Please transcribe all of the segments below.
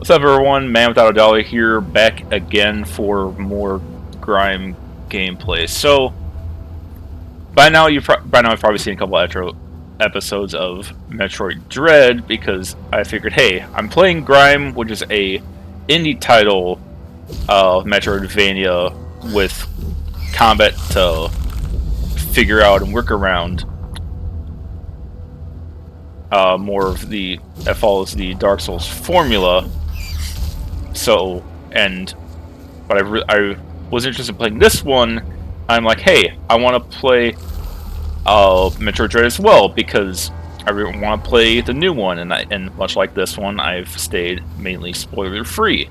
What's up, everyone? Man Without a Dollar here, back again for more Grime gameplay. So, by now you've probably seen a couple of episodes of Metroid Dread, because I figured, hey, I'm playing Grime, which is a indie title of Metroidvania with combat to figure out and work around. More of that follows the Dark Souls formula. So, but I was interested in playing this one. I'm like, hey, I want to play Metroid Dread as well, because I really want to play the new one, and much like this one, I've stayed mainly spoiler free.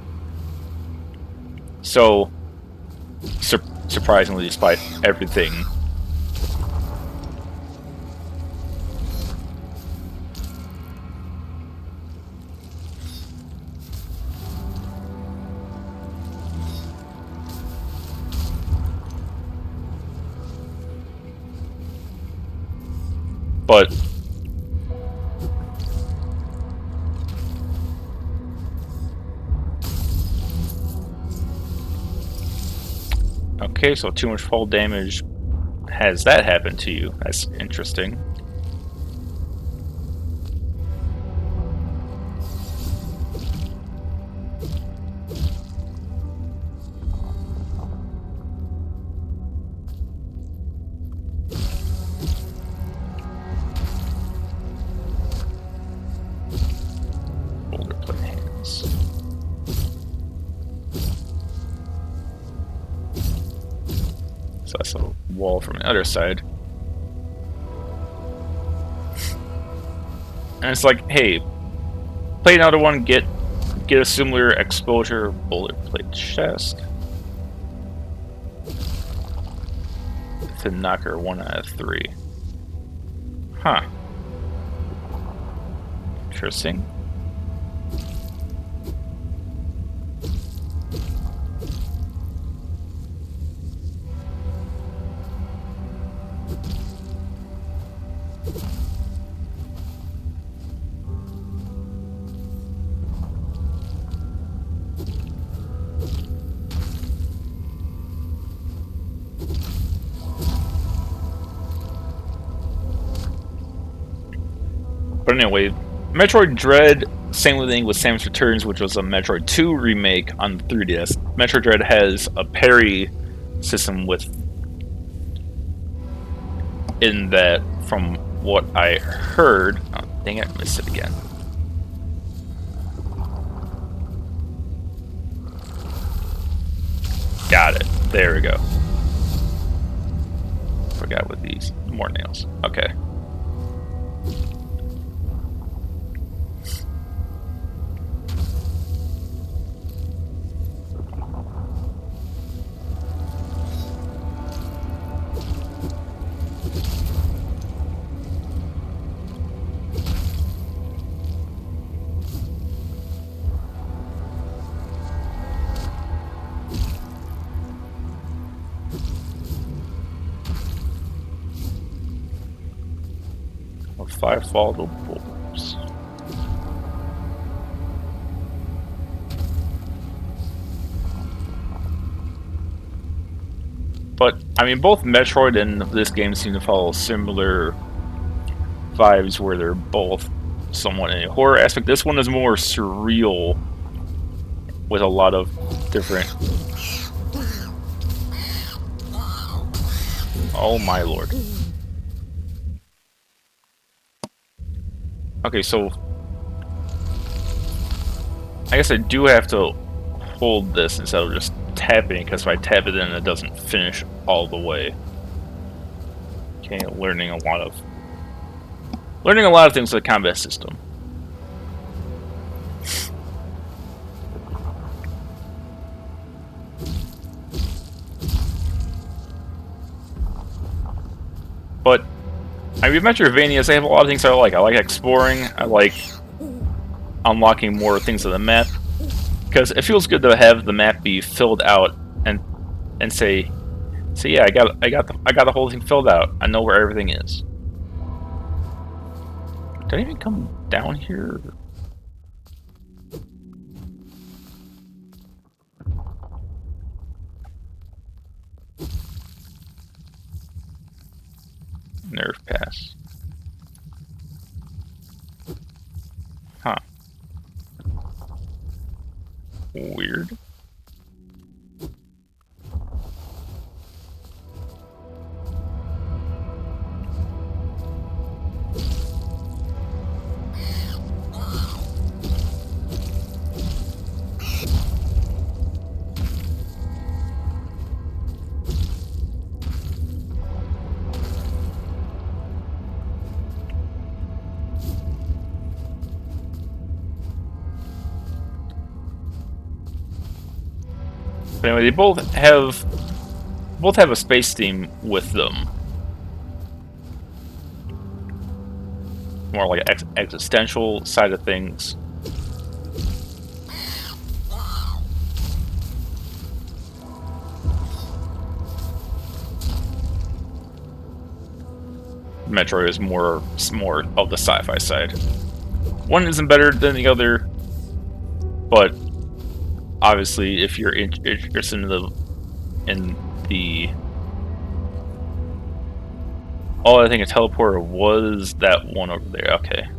So, surprisingly, despite everything, but okay, so too much fall damage. Has that happened to you? That's interesting. So that's a wall from the other side. And it's like, hey, play another one, get a similar exposure. Boilerplate chest. To knocker 1 out of 3. Huh. Interesting. But anyway, Metroid Dread, same thing with Samus Returns, which was a Metroid 2 remake on the 3DS. Metroid Dread has a parry system in that, from what I heard. Oh, dang it, I missed it again. Got it. There we go. Forgot with these more nails. Okay. Five volatile boulders. But I mean, both Metroid and this game seem to follow similar vibes, where they're both somewhat in a horror aspect. This one is more surreal, with a lot of different. Oh my lord. Okay, so I guess I do have to hold this instead of just tapping, because if I tap it in, it doesn't finish all the way. Okay, learning a lot of things with the combat system. But I mean, Metroidvanias, they have a lot of things I like. I like exploring. I like unlocking more things of the map, because it feels good to have the map be filled out and say, yeah, I got the whole thing filled out. I know where everything is. Did I even come down here? Weird. But anyway, they both have a space theme with them. More like an existential side of things. Metroid is more of the sci-fi side. One isn't better than the other, but obviously, if you're interested in the oh, I think a teleporter was that one over there. Okay.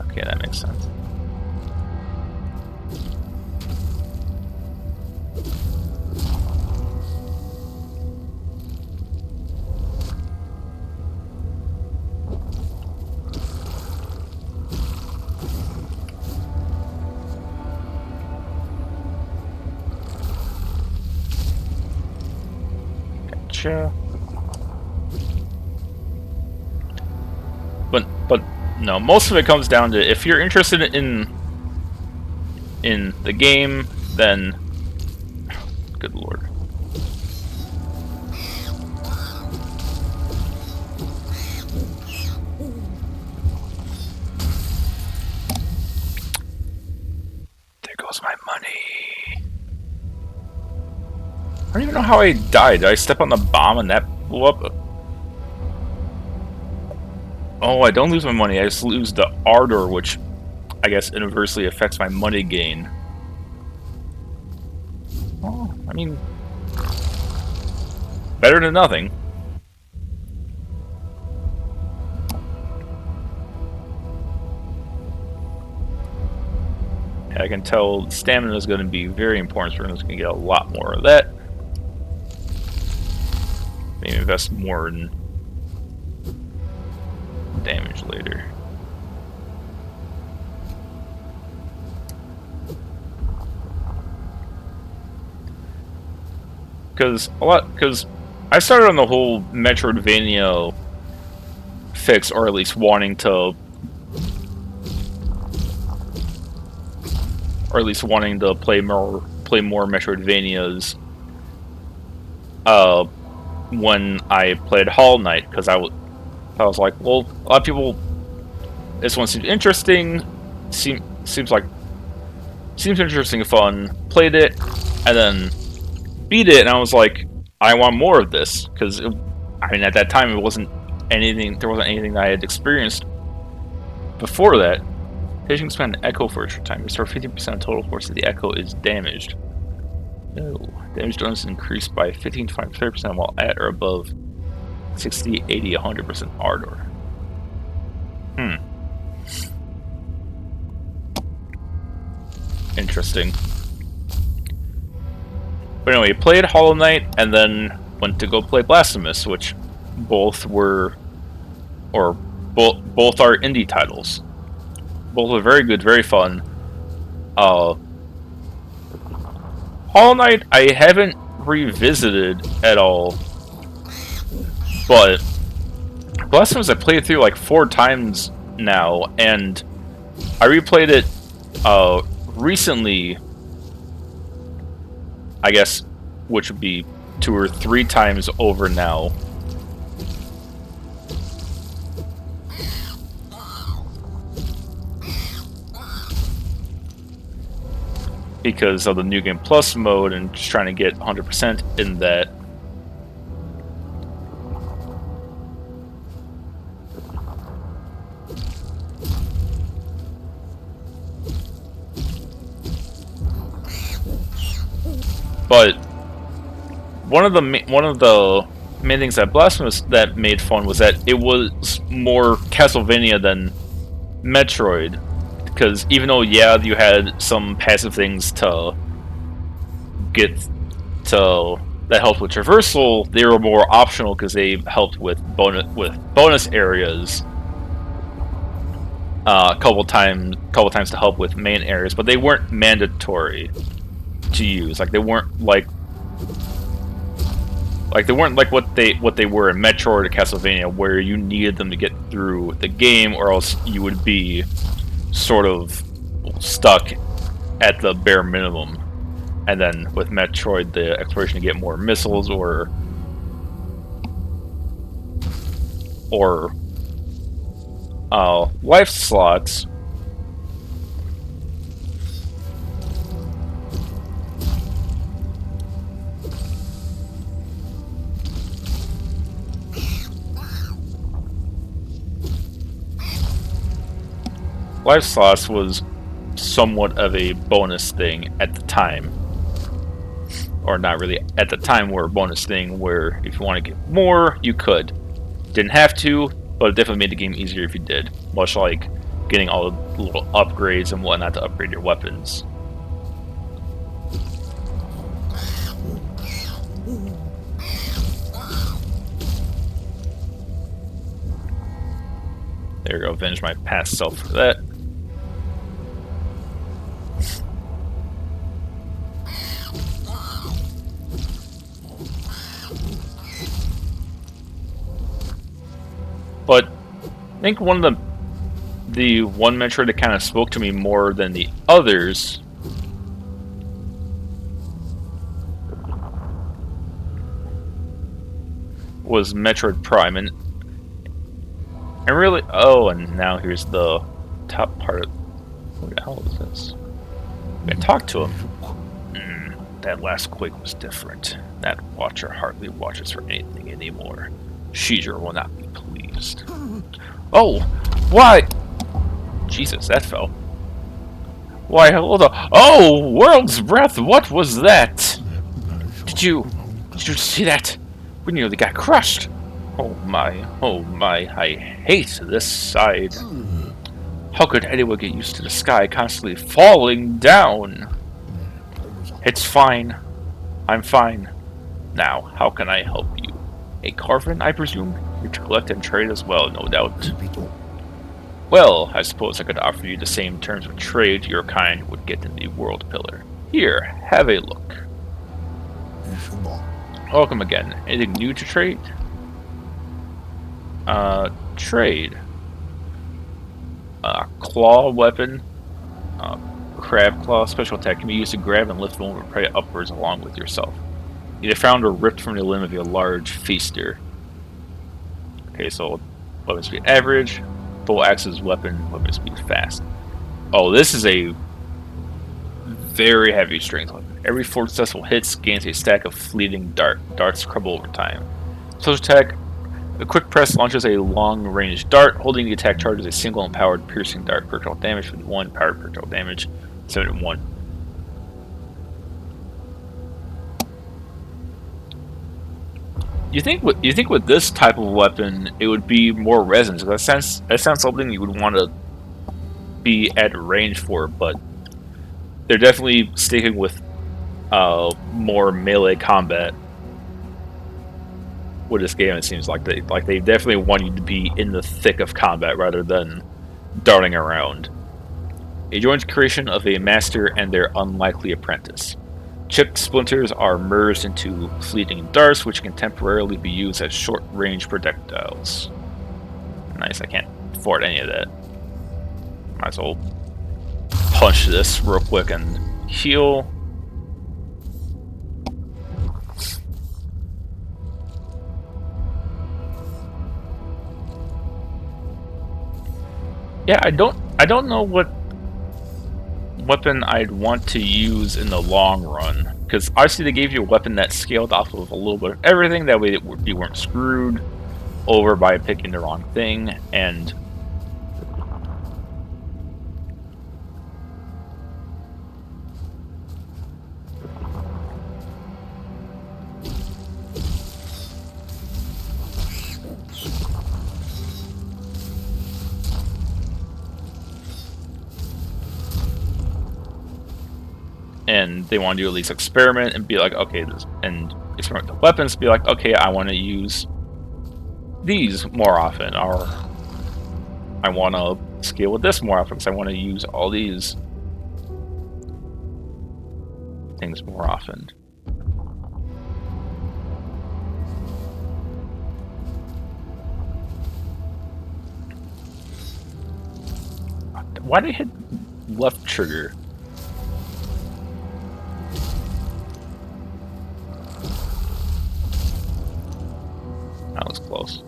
Okay, that makes sense. But no, most of it comes down to if you're interested in the game, then good lord. There goes my money. I don't even know how I died. Did I step on the bomb and that blew up? Oh, I don't lose my money. I just lose the ardor, which I guess inversely affects my money gain. Oh, I mean, better than nothing. I can tell stamina is going to be very important, so we're going to get a lot more of that. Maybe invest more in damage later. Because I started on the whole Metroidvania fix, or at least wanting to play more Metroidvanias when I played Hollow Knight, because I was like, well, a lot of people, this one seems interesting, seems interesting and fun. Played it, and then beat it, and I was like, I want more of this, because I mean, at that time, there wasn't anything that I had experienced before that. Patient can spend an echo for a short time. Restore 15% of total force if the echo is damaged. No. Damage done is increased by 15 to 30% while at or above 60, 80, 100% ardor. Interesting. But anyway, played Hollow Knight and then went to go play Blasphemous, which both are indie titles. Both are very good, very fun. Hollow Knight I haven't revisited at all, but Blasphemous I played through like 4 times now, and I replayed it recently, I guess, which would be 2 or 3 times over now. Because of the New Game Plus mode and just trying to get 100% in that. But one of the main things that Blasphemous that made fun was that it was more Castlevania than Metroid, because even though you had some passive things to get to that helped with traversal, they were more optional because they helped with bonus areas. A couple times to help with main areas, but they weren't mandatory to use. Like they weren't like what they were in Metroid or Castlevania, where you needed them to get through the game, or else you would be sort of stuck at the bare minimum. And then with Metroid, the exploration to get more missiles or life slots. Life slots was somewhat of a bonus thing at the time. Or not really at the time, were a bonus thing where if you want to get more, you could. Didn't have to, but it definitely made the game easier if you did. Much like getting all the little upgrades and whatnot to upgrade your weapons. There we go, avenge my past self for that. But I think one of the one Metroid that kind of spoke to me more than the others was Metroid Prime, and really, and now here's the top part of, what the hell is this? I talked to him. That last quake was different. That watcher hardly watches for anything anymore. Shiger will not be pleased. Oh, why? Jesus, that fell. Why, hold on. Oh, world's breath, what was that? Did you see that? We nearly got crushed. Oh my, I hate this side. How could anyone get used to the sky constantly falling down? It's fine. I'm fine. Now, how can I help you? A carven, I presume? You're to collect and trade as well, no doubt. Well, I suppose I could offer you the same terms of trade your kind would get in the World Pillar. Here, have a look. Welcome again. Anything new to trade? Trade. Claw weapon. Crab claw. Special attack can be used to grab and lift one prey upwards along with yourself. Either found or ripped from the limb of a large feaster. Okay, so weapon speed average. Full axe's weapon speed fast. Oh, this is a very heavy strength weapon. Every 4 successful hits gains a stack of fleeting darts crumble over time. Social attack. A quick press launches a long-range dart. Holding the attack charges a single empowered piercing dart. Projectile damage 51. Powered projectile damage 71. You think with this type of weapon it would be more resonance? Because that sounds something you would want to be at range for, but they're definitely sticking with more melee combat with this game. It seems like they definitely want you to be in the thick of combat rather than darting around. A joint creation of a master and their unlikely apprentice. Chipped splinters are merged into fleeting darts, which can temporarily be used as short-range projectiles. Nice, I can't afford any of that. Might as well punch this real quick and heal. Yeah, I don't know what weapon I'd want to use in the long run, because obviously they gave you a weapon that scaled off of a little bit of everything, that way you weren't screwed over by picking the wrong thing. And and they want to do at least experiment and be like, okay, this, and experiment with weapons, be like, okay, I want to use these more often, or I want to scale with this more often because I want to use all these things more often. Why did I hit left trigger? That was close.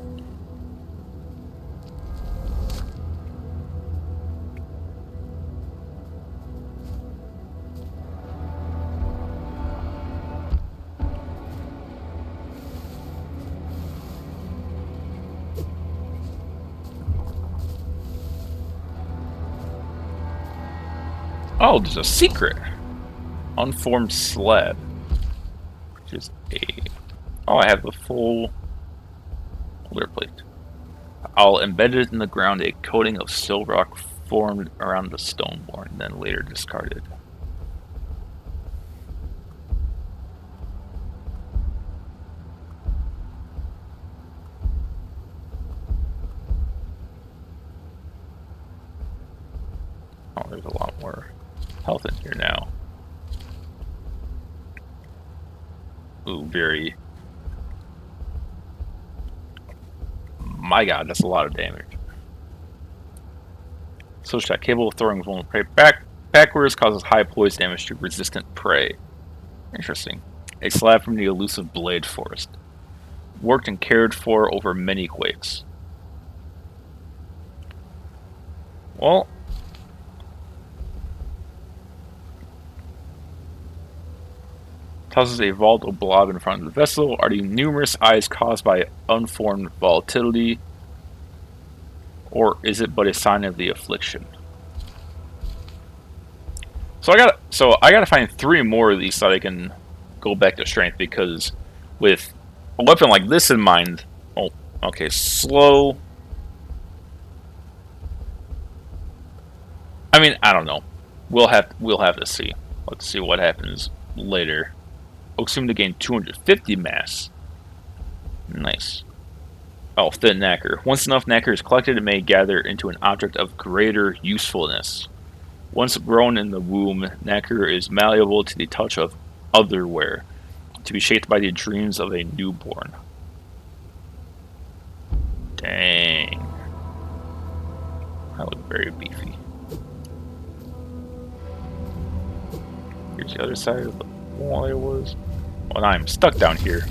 Oh, there's a secret. Unformed slab. Which is a... Oh, I have the full boulder plate. I'll embed it in the ground, a coating of sill rock formed around the stone born, then later discarded. Oh, there's a lot more health in here now. Ooh, very... My god, that's a lot of damage. Switch that cable throwing one prey backwards causes high poise damage to resistant prey. Interesting. A slab from the elusive blade forest. Worked and cared for over many quakes. Well... Tosses a volatile blob in front of the vessel. Are the numerous eyes caused by unformed volatility? Or is it but a sign of the affliction? So I gotta find 3 more of these so that I can go back to strength, because with a weapon like this in mind, oh, okay, slow. I mean, I don't know. We'll have to see. Let's see what happens later. Assume to gain 250 mass. Nice. Oh, thin nacre. Once enough nacre is collected, it may gather into an object of greater usefulness. Once grown in the womb, nacre is malleable to the touch of otherwhere, to be shaped by the dreams of a newborn. Dang. That looked very beefy. Here's the other side of the wall I was. Well, I'm stuck down here.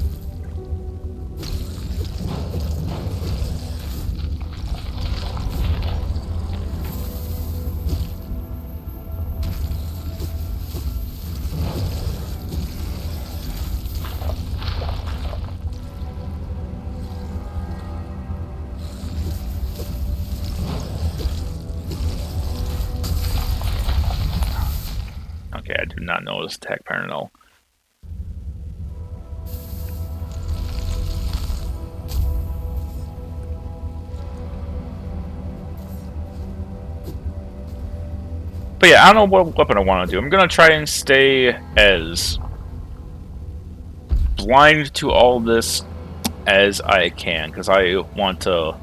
Okay, I do not know this attack pattern at all. But yeah, I don't know what weapon I want to do. I'm going to try and stay as blind to all this as I can, because I want to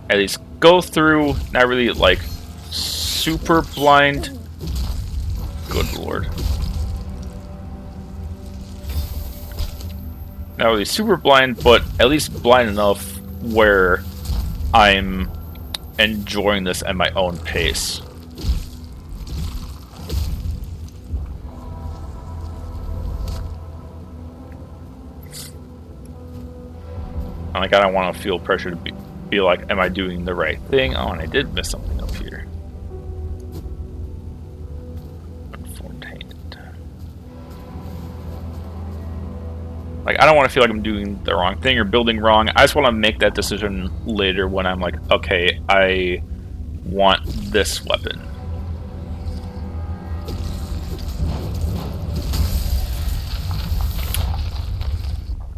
at least go through, not really like super blind. Good lord. Not really super blind, but at least blind enough where I'm enjoying this at my own pace. Like, I don't want to feel pressure to be like, am I doing the right thing? Oh, and I did miss something up here. Unformed tainted. Like, I don't want to feel like I'm doing the wrong thing or building wrong. I just want to make that decision later when I'm like, okay, I want this weapon.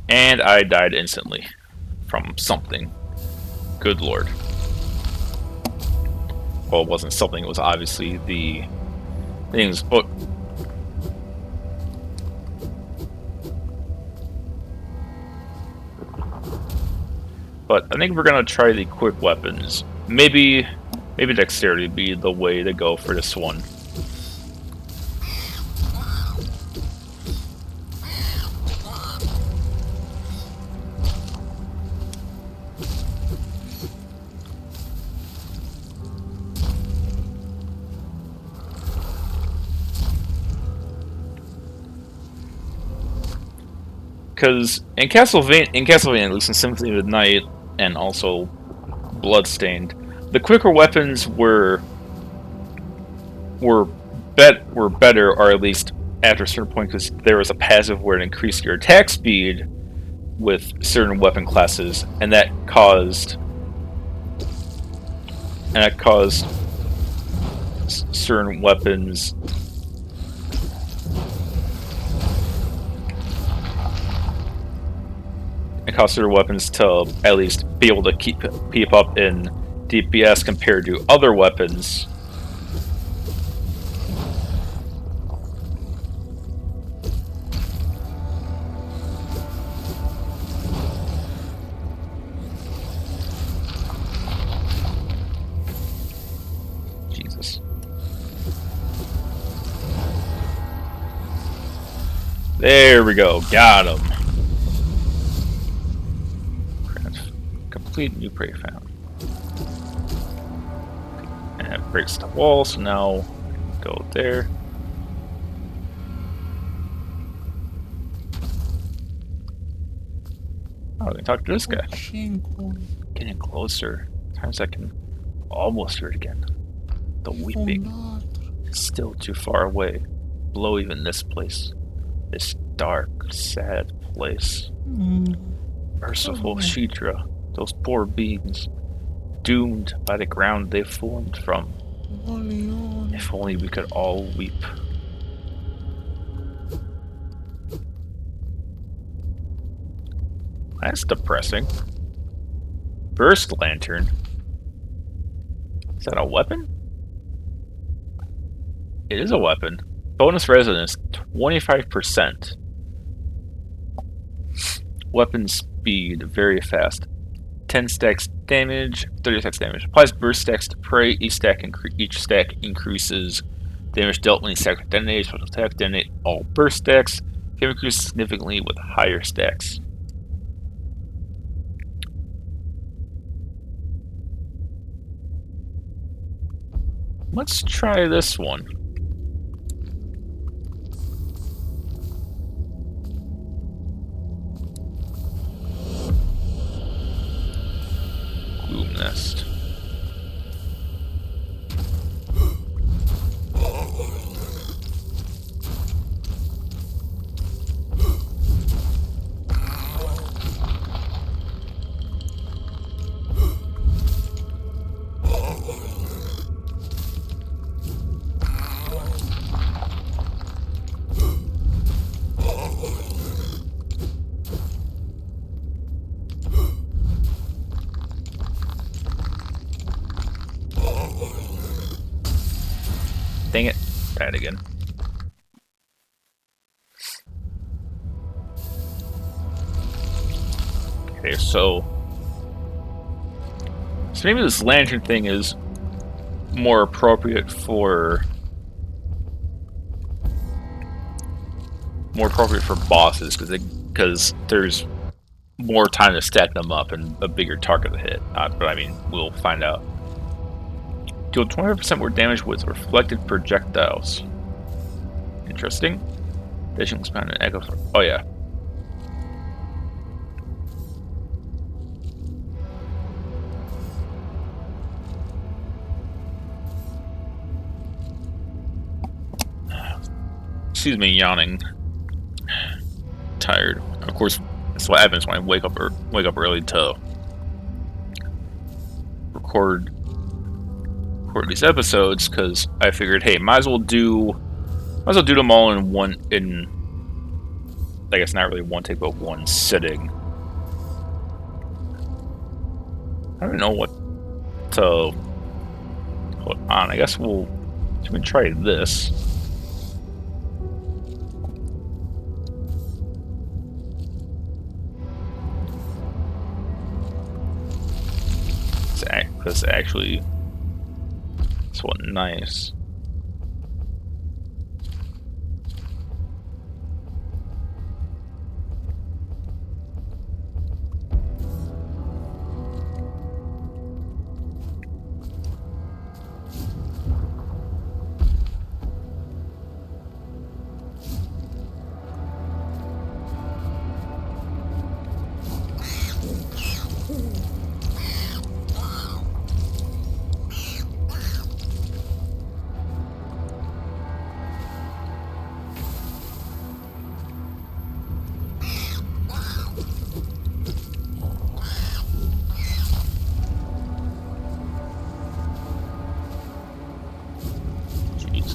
And I died instantly. From something. Good lord. Well, it wasn't something, it was obviously the things, but but I think we're gonna try the quick weapons. Maybe dexterity would be the way to go for this one. Because in Castlevania, at least in Symphony of the Night, and also Bloodstained, the quicker weapons were better, or at least after a certain point, because there was a passive where it increased your attack speed with certain weapon classes, and that caused certain weapons. It caused certain weapons to at least be able to keep up in DPS compared to other weapons. Jesus. There we go. Got him. Complete new prey found. And it breaks the wall, so now go there. Oh, we can talk to this guy. Getting closer. Sometimes I can almost hear it again. The weeping is still too far away. Below even this place. This dark, sad place. Merciful Shidra. Those poor beings, doomed by the ground they formed from. If only we could all weep. That's depressing. Burst Lantern? Is that a weapon? It is a weapon. Bonus resonance, 25%. Weapon speed, very fast. 10 stacks damage, 30 stacks damage. Applies burst stacks to prey. Each stack increases damage dealt when each stack detonates. Special attack detonate all burst stacks. Can increase significantly with higher stacks. Let's try this one. Gloom Nest. Dang it. Died again. Okay, so maybe this lantern thing is more appropriate for bosses because there's more time to stack them up and a bigger target to hit. But I mean, we'll find out. Deal 25% more damage with reflected projectiles. Interesting. Dashing expand and echo. Oh yeah. Excuse me, yawning. Tired. Of course, that's what happens when I wake up early to record these episodes, because I figured, hey, might as well do them all in one, I guess not really one take, but one sitting. I don't know what to put on. I guess we can try this. That's actually so nice.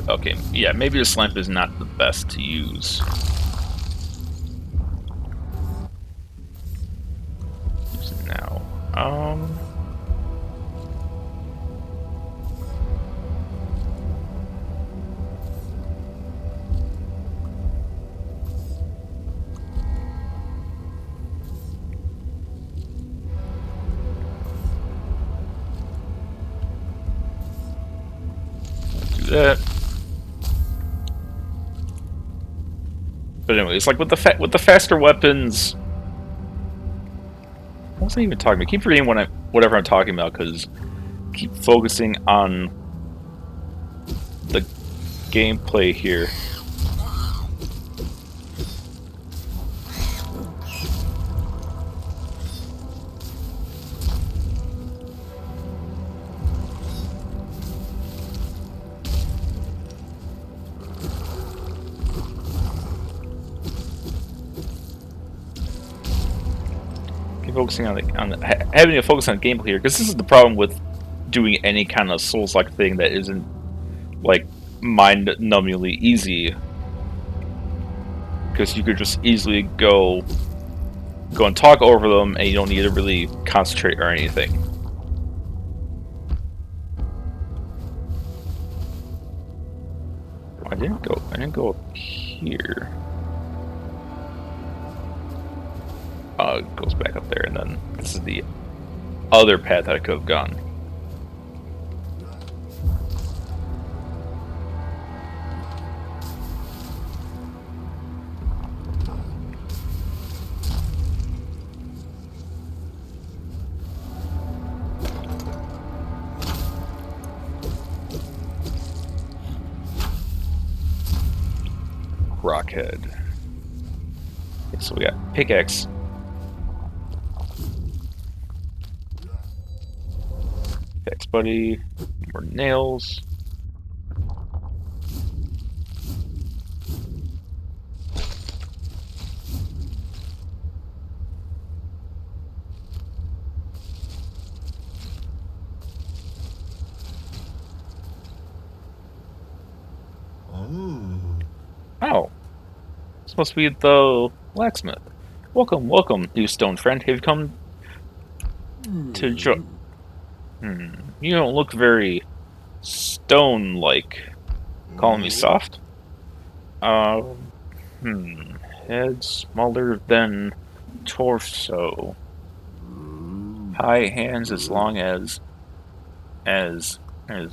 Okay, yeah, maybe this lamp is not the best to use. Use it now. Do that. But anyway, it's like with the faster weapons. What was I even talking about? I keep forgetting whatever I'm talking about because I keep focusing on the gameplay here. Focusing on having to focus on gameplay here, because this is the problem with doing any kind of Souls-like thing that isn't like mind-numbingly easy, because you could just easily go and talk over them, and you don't need to really concentrate or anything. I didn't go up here. It goes back up there, and then this is the other path that I could have gone. Rockhead. Okay, so we got pickaxe. Pickaxe, buddy. More nails. Oh. This must be the blacksmith. Welcome, welcome, new stone friend. Have you come to join? You don't look very stone-like. Calling me soft? Head smaller than torso. High hands as long as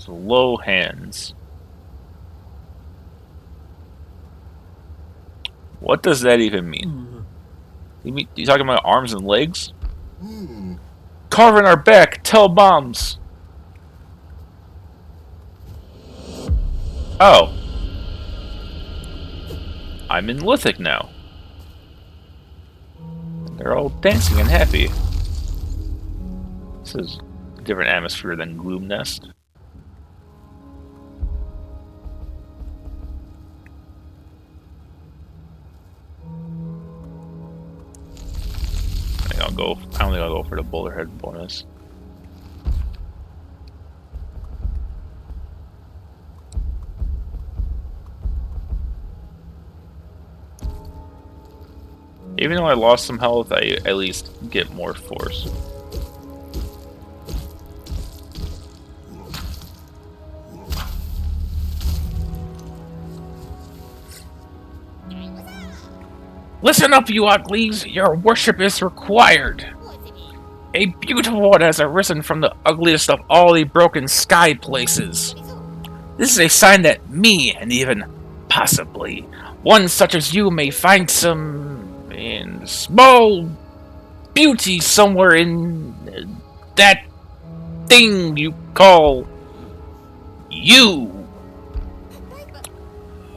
low hands. What does that even mean? You talking about arms and legs? Carving our back, tell bombs. Oh. I'm in Lithic now. They're all dancing and happy. This is a different atmosphere than Gloom Nest. I don't think I'll go for the boulder head bonus. Even though I lost some health, I at least get more force. Listen up, you uglies! Your worship is required! A beautiful one has arisen from the ugliest of all the broken sky places. This is a sign that me, and even possibly one such as you, may find some in small beauty somewhere in that thing you call you.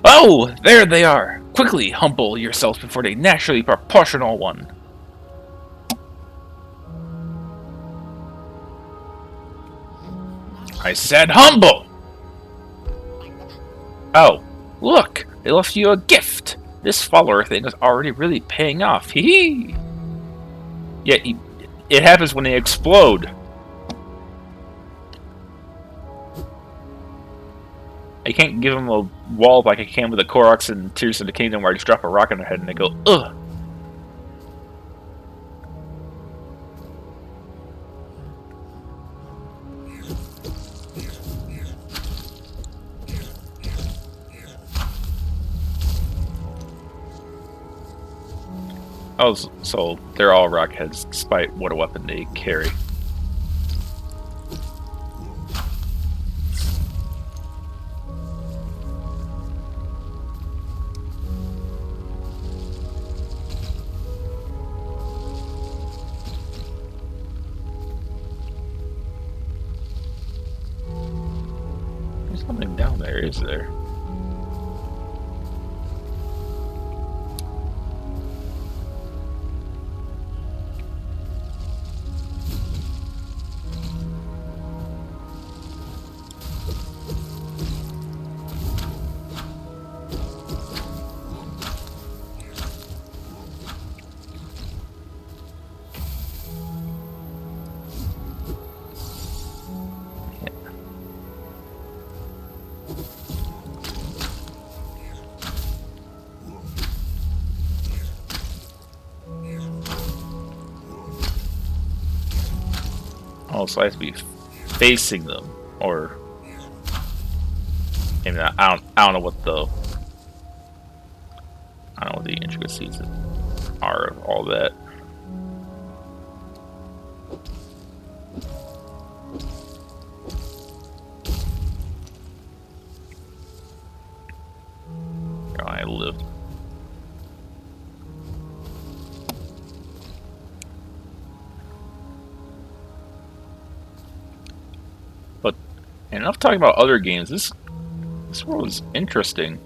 Oh, there they are. Quickly humble yourselves before the naturally proportional one. I said humble! Oh, look, they left you a gift. This follower thing is already really paying off. Hee hee. Yeah, it happens when they explode. I can't give them a wall like I can with the Koroks and Tears of the Kingdom where I just drop a rock on their head and they go, ugh. Oh, so they're all rockheads, despite what a weapon they carry. There's something down there, is there? Oh, so I have to be facing them, or maybe not. I don't know what the intricacies are of all that. I lived. But enough talking about other games. This world is interesting.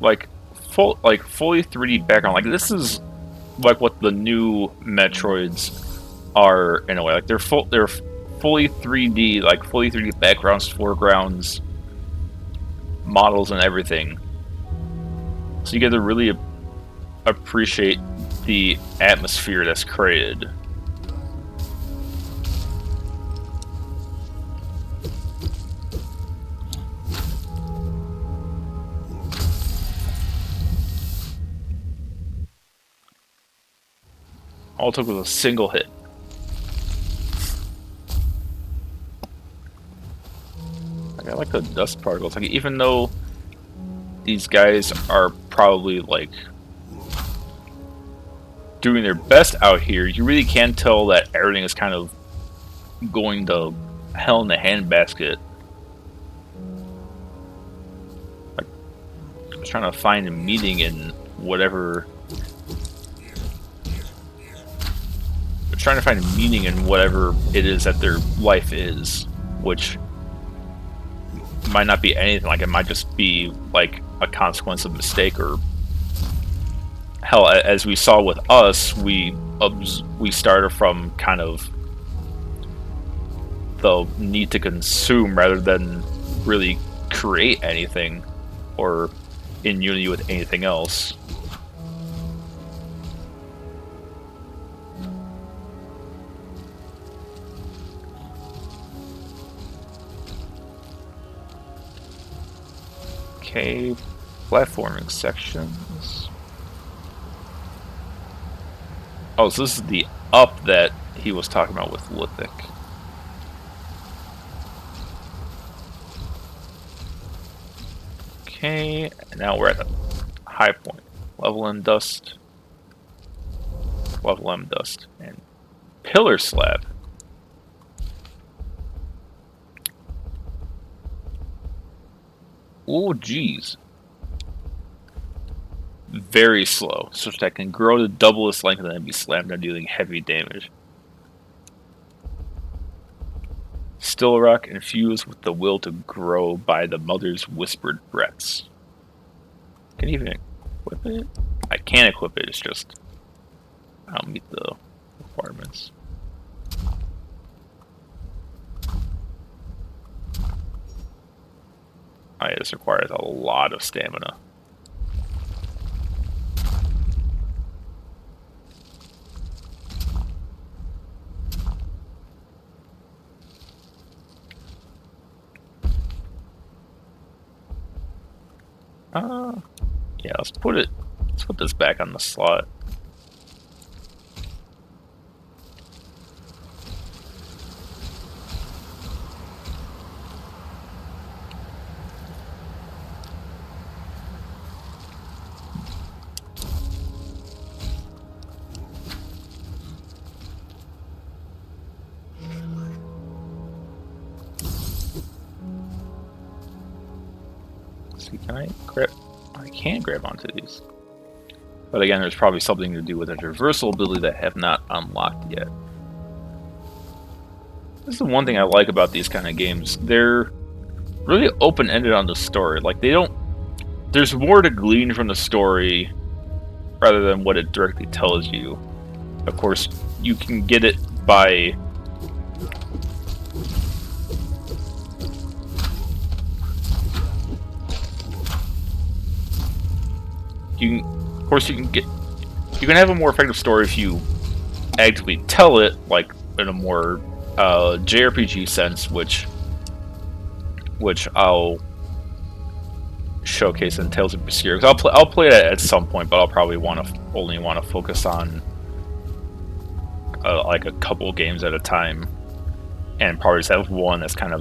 Like fully 3D background. Like this is like what the new Metroids are in a way. Like they're fully 3D, like fully 3D backgrounds, foregrounds, models, and everything. So you get to really appreciate the atmosphere that's created. All it took was a single hit. Like, I like the dust particles. Like even though these guys are probably like doing their best out here, you really can tell that everything is kind of going to hell in the handbasket. Like, just trying to find a meaning in whatever. Trying to find meaning in whatever it is that their life is, which might not be anything. Like it might just be like a consequence of mistake, or hell, as we saw with us, we started from kind of the need to consume rather than really create anything or in unity with anything else. Okay, platforming sections. Oh, so this is the up that he was talking about with Lithic. Okay, and now we're at the high point. Level M dust. Level M dust. And pillar slab. Oh, geez. Very slow, such that can grow to double its length and then be slammed down, dealing heavy damage. Still rock infused with the will to grow by the mother's whispered breaths. Can you even equip it? I can equip it, it's just I don't meet the requirements. This requires a lot of stamina. Yeah, let's put this back on the slot. See, can I grab? I can't grab onto these. But again, there's probably something to do with a traversal ability that I have not unlocked yet. This is the one thing I like about these kind of games. They're really open-ended on the story. Like, they don't... There's more to glean from the story rather than what it directly tells you. Of course, you can get it by... Of course, you can have a more effective story if you actively tell it, like in a more JRPG sense, which I'll showcase in Tales of Berseria. I'll play that at some point, but I'll probably only want to focus on like a couple games at a time, and probably just have one that's kind of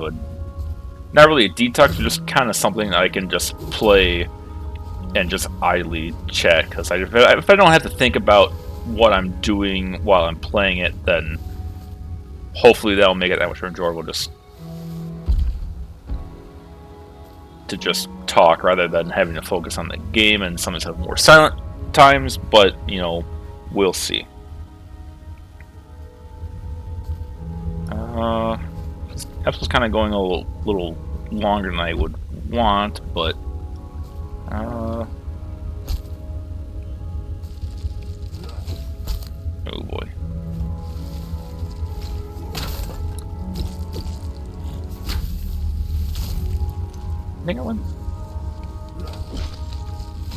not really a detox, but just kind of something that I can just play and just idly chat, because if I don't have to think about what I'm doing while I'm playing it, then hopefully that'll make it that much more enjoyable to just talk rather than having to focus on the game, and sometimes have more silent times, but, you know, we'll see. This episode's kind of going a little longer than I would want, but oh boy. I think I went.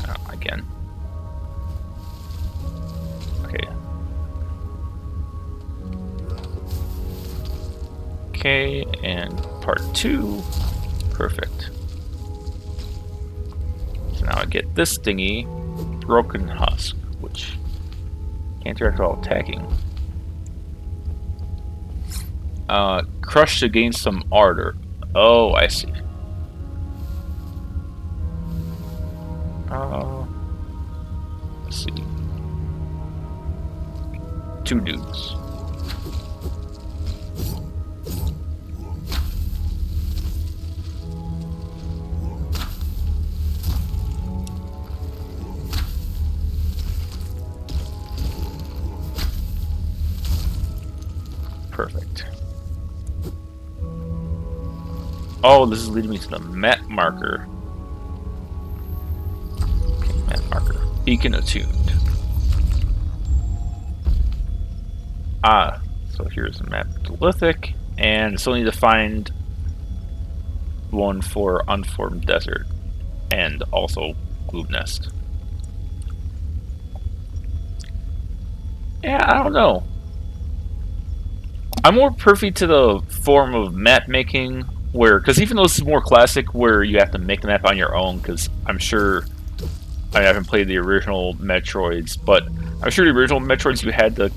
Oh, again. Okay. Okay, and part 2. Perfect. So now I get this thingy, Broken Husk, which can't interact while attacking. Crush to gain some ardor. Oh, I see. Let's see. 2 dudes. Perfect. Oh, this is leading me to the map marker. Okay, map marker. Beacon attuned. So here's the map to Lithic, and I still need to find one for Unformed Desert, and also Gloob Nest. Yeah, I don't know. I'm more privy to the form of map making, because even though this is more classic, where you have to make the map on your own, because I'm sure I haven't played the original Metroids, but I'm sure the original Metroids you had to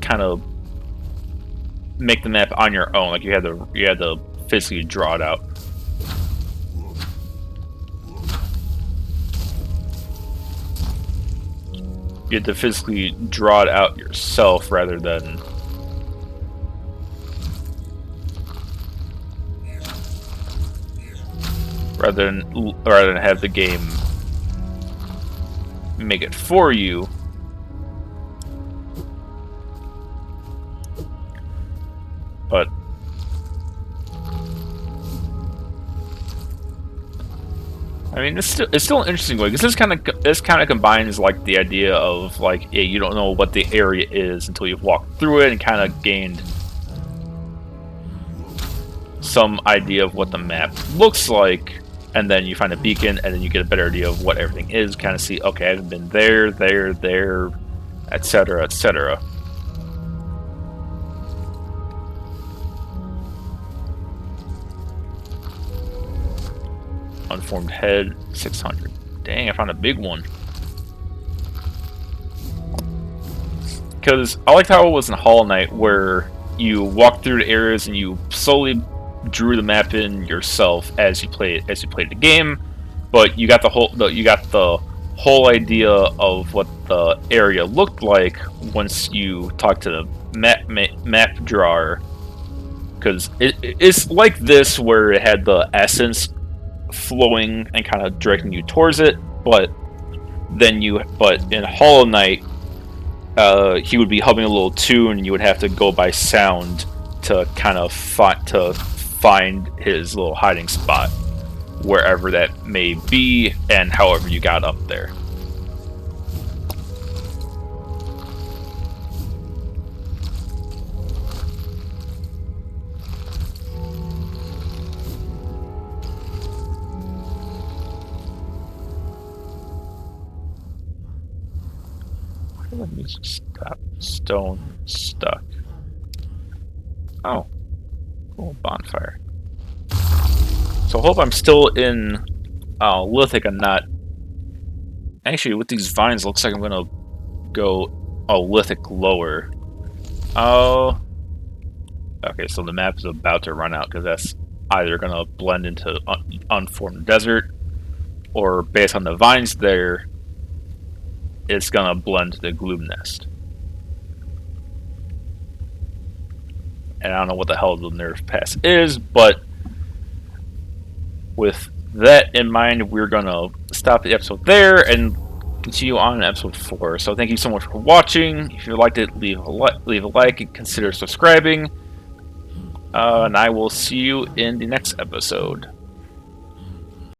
kind of make the map on your own, like you had to physically draw it out. You have to physically draw it out yourself rather than have the game make it for you. But I mean, it's still an interesting way, because this kind of combines like the idea of like, yeah, you don't know what the area is until you've walked through it and kind of gained some idea of what the map looks like, and then you find a beacon, and then you get a better idea of what everything is. Kind of see, okay, I haven't been there, etc., etc. Unformed head, 600. Dang, I found a big one. Because I liked how it was in Hollow Knight, where you walked through the areas and you slowly drew the map in yourself as you played the game, but you got the whole idea of what the area looked like once you talked to the map drawer. Because it's like this, where it had the essence flowing and kind of directing you towards it, but in Hollow Knight, he would be humming a little tune, and you would have to go by sound to kind of find his little hiding spot, wherever that may be, and however you got up there. The music stopped. Stone stuck. Oh, cool bonfire. So I hope I'm still in lithic and not. Actually, with these vines, looks like I'm gonna go lithic lower. Oh, okay. So the map is about to run out, because that's either gonna blend into unformed desert, or based on the vines there, it's gonna blend to the Gloom Nest. And I don't know what the hell the Nerve Pass is, but with that in mind, we're gonna stop the episode there and continue on in episode 4. So thank you so much for watching. If you liked it, leave a like and consider subscribing. And I will see you in the next episode.